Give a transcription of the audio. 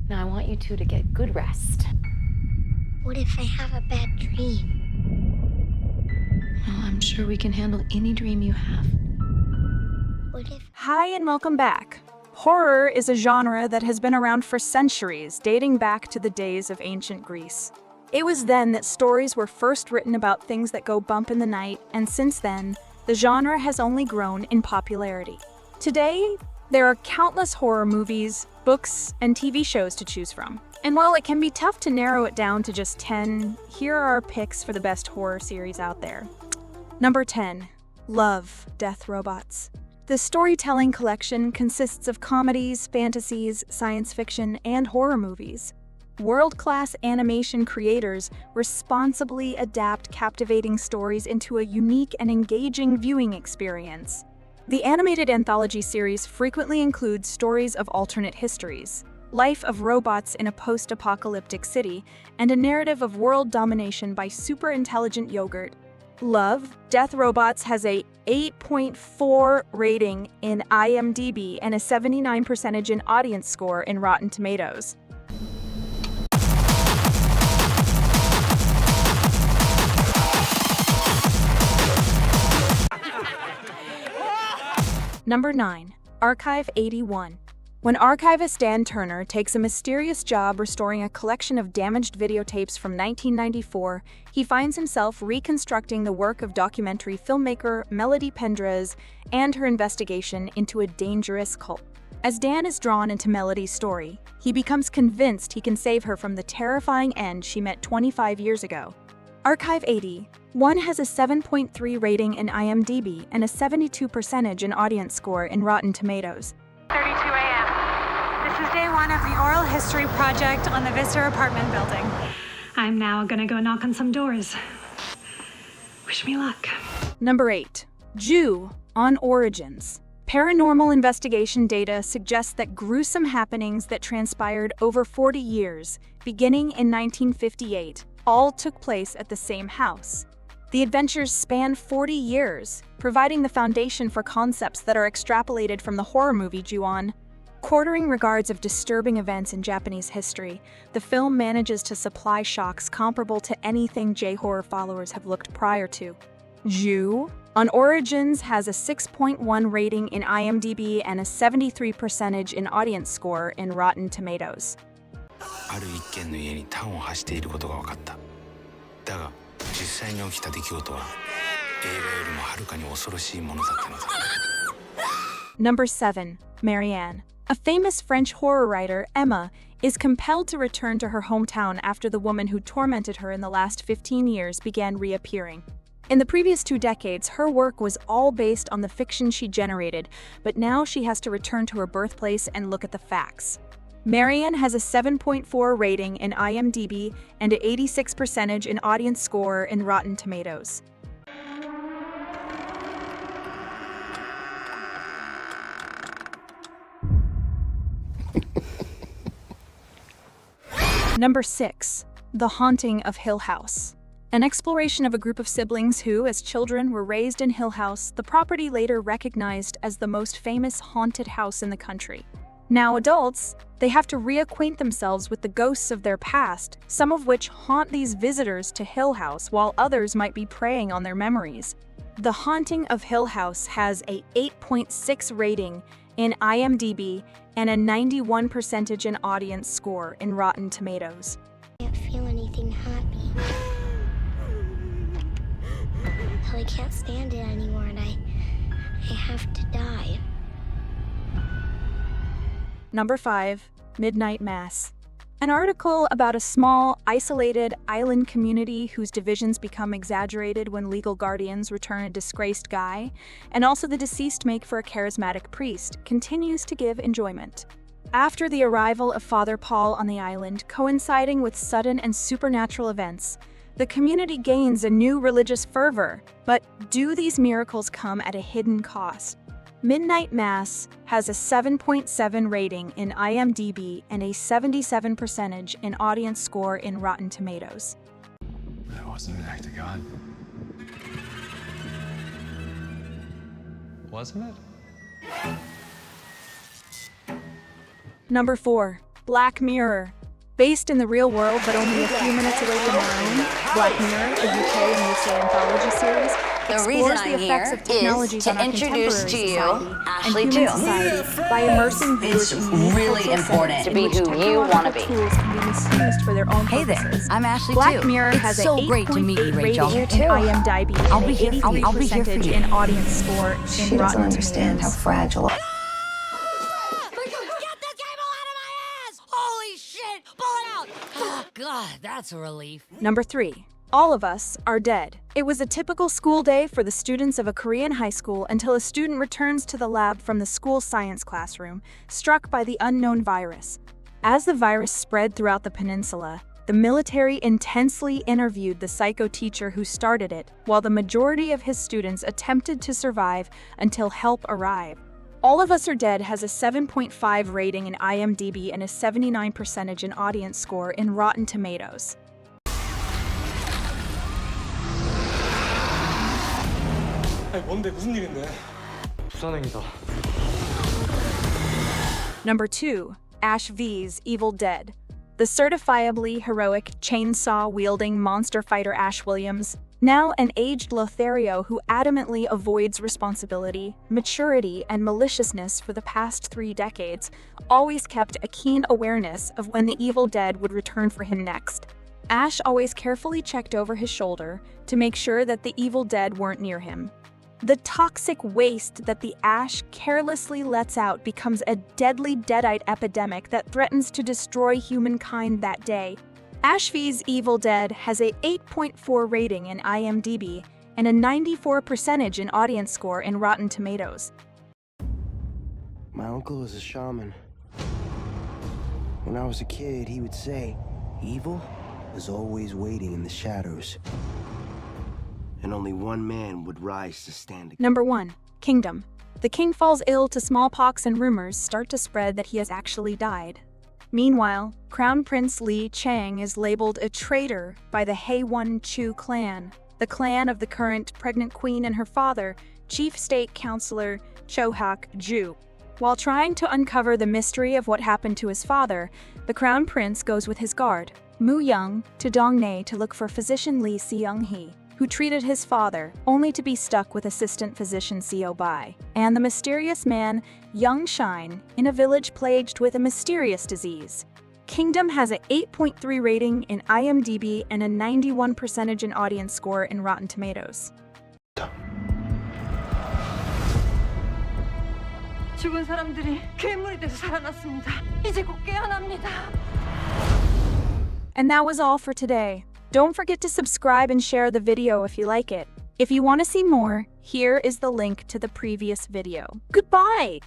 Now I want you two to get good rest. What if I have a bad dream? Well, I'm sure we can handle any dream you have. What if... Hi and welcome back. Horror is a genre that has been around for centuries, dating back to the days of ancient Greece. It was then that stories were first written about things that go bump in the night, and since then, the genre has only grown in popularity. Today, there are countless horror movies, books, and TV shows to choose from. And while it can be tough to narrow it down to just 10, here are our picks for the best horror series out there. Number 10. Love, Death Robots. The storytelling collection consists of comedies, fantasies, science fiction, and horror movies. World-class animation creators responsibly adapt captivating stories into a unique and engaging viewing experience. The animated anthology series frequently includes stories of alternate histories, life of robots in a post-apocalyptic city, and a narrative of world domination by super-intelligent yogurt. Love, Death Robots has a 8.4 rating in IMDb and a 79% in audience score in Rotten Tomatoes. Number 9. Archive 81. When archivist Dan Turner takes a mysterious job restoring a collection of damaged videotapes from 1994, he finds himself reconstructing the work of documentary filmmaker Melody Pendrez and her investigation into a dangerous cult. As Dan is drawn into Melody's story, he becomes convinced he can save her from the terrifying end she met 25 years ago. Archive 81 has a 7.3 rating in IMDb and a 72% in audience score in Rotten Tomatoes. 32 a.m. This is day one of the oral history project on the Vista apartment building. I'm now gonna go knock on some doors. Wish me luck. Number 8. Jew on Origins. Paranormal investigation data suggests that gruesome happenings that transpired over 40 years, beginning in 1958, all took place at the same house. The adventures span 40 years, providing the foundation for concepts that are extrapolated from the horror movie Ju-on. Quartering regards of disturbing events in Japanese history, the film manages to supply shocks comparable to anything J-horror followers have looked prior to. Jew on Origins has a 6.1 rating in IMDb and a 73% in audience score in Rotten Tomatoes. ある一軒の家に端を発していることが分かった。だが、実際に起きた出来事は映画よりもはるかに恐ろしいものだったのだ。Number 7. Marianne. A famous French horror writer, Emma, is compelled to return to her hometown after the woman who tormented her in the last 15 years began reappearing. In the previous 2 decades, her work was all based on the fiction she generated, but now she has to return to her birthplace and look at the facts. Marianne has a 7.4 rating in IMDb and an 86% in audience score in Rotten Tomatoes. Number 6. The Haunting of Hill House. An exploration of a group of siblings who, as children, were raised in Hill House, the property later recognized as the most famous haunted house in the country. Now adults, they have to reacquaint themselves with the ghosts of their past, some of which haunt these visitors to Hill House while others might be preying on their memories. The Haunting of Hill House has a 8.6 rating in IMDb and a 91% in audience score in Rotten Tomatoes. I can't feel anything happy. I can't stand it anymore and I have to die. Number 5. Midnight Mass. An article about a small, isolated island community whose divisions become exaggerated when legal guardians return a disgraced guy, and also the deceased make for a charismatic priest, continues to give enjoyment. After the arrival of Father Paul on the island, coinciding with sudden and supernatural events, the community gains a new religious fervor. But do these miracles come at a hidden cost? Midnight Mass has a 7.7 rating in IMDb and a 77% in audience score in Rotten Tomatoes. That wasn't an act of God. Wasn't it? Number 4. Black Mirror. Based in the real world but only a few minutes away from our own, Black Mirror, a UK and USA anthology series, explores the effects of technologies on our contemporary society and human society by immersing viewers in unique really cultural important settings to in be which who you wanna be. technological tools can be misused for their own Hey there, purposes. I'm Ashley Black too. Mirror It's has so a great to meet you, 8.8 Rachel. rating You in too. IMDb I'll and be an here- 83 I'll be here for percentage you. in audience score in She Rotten doesn't understand how Tomatoes. fragile. Get the cable out of my ass! Holy shit! Pull it out! Oh, God, that's a relief. Number 3. All of Us Are Dead. It was a typical school day for the students of a Korean high school until a student returns to the lab from the school science classroom, struck by the unknown virus. As the virus spread throughout the peninsula, the military intensely interviewed the psycho teacher who started it, while the majority of his students attempted to survive until help arrived. All of Us Are Dead has a 7.5 rating in IMDb and a 79% in audience score in Rotten Tomatoes. 뭔데 무슨 일인데? 부산행이다. Number 2. Ash V's Evil Dead. The certifiably heroic chainsaw-wielding monster fighter Ash Williams, now an aged Lothario who adamantly avoids responsibility, maturity, and maliciousness for the past 3 decades, always kept a keen awareness of when the evil dead would return for him next. Ash always carefully checked over his shoulder to make sure that the evil dead weren't near him. The toxic waste that the ash carelessly lets out becomes a deadly deadite epidemic that threatens to destroy humankind that day. Ash V's Evil Dead has a 8.4 rating in IMDb and a 94% in audience score in Rotten Tomatoes. My uncle is a shaman. When I was a kid, he would say, evil is always waiting in the shadows. And only one man would rise to stand against. Number 1. Kingdom. The king falls ill to smallpox and rumors start to spread that he has actually died. Meanwhile, Crown Prince Li Chang is labeled a traitor by the Haewon Chu clan, the clan of the current pregnant queen and her father, Chief State Counselor Cho Hak-ju. While trying to uncover the mystery of what happened to his father, the Crown Prince goes with his guard, Mu Young, to Dongnae to look for physician Lee Seung-hee, who treated his father, only to be stuck with assistant physician Seo Bai, and the mysterious man, Young Shine, in a village plagued with a mysterious disease. Kingdom has an 8.3 rating in IMDb and a 91% in audience score in Rotten Tomatoes. 죽은 사람들이 괴물이 돼서 살아났습니다. 이제 곧 깨어납니다. And that was all for today. Don't forget to subscribe and share the video if you like it. If you want to see more, here is the link to the previous video. Goodbye!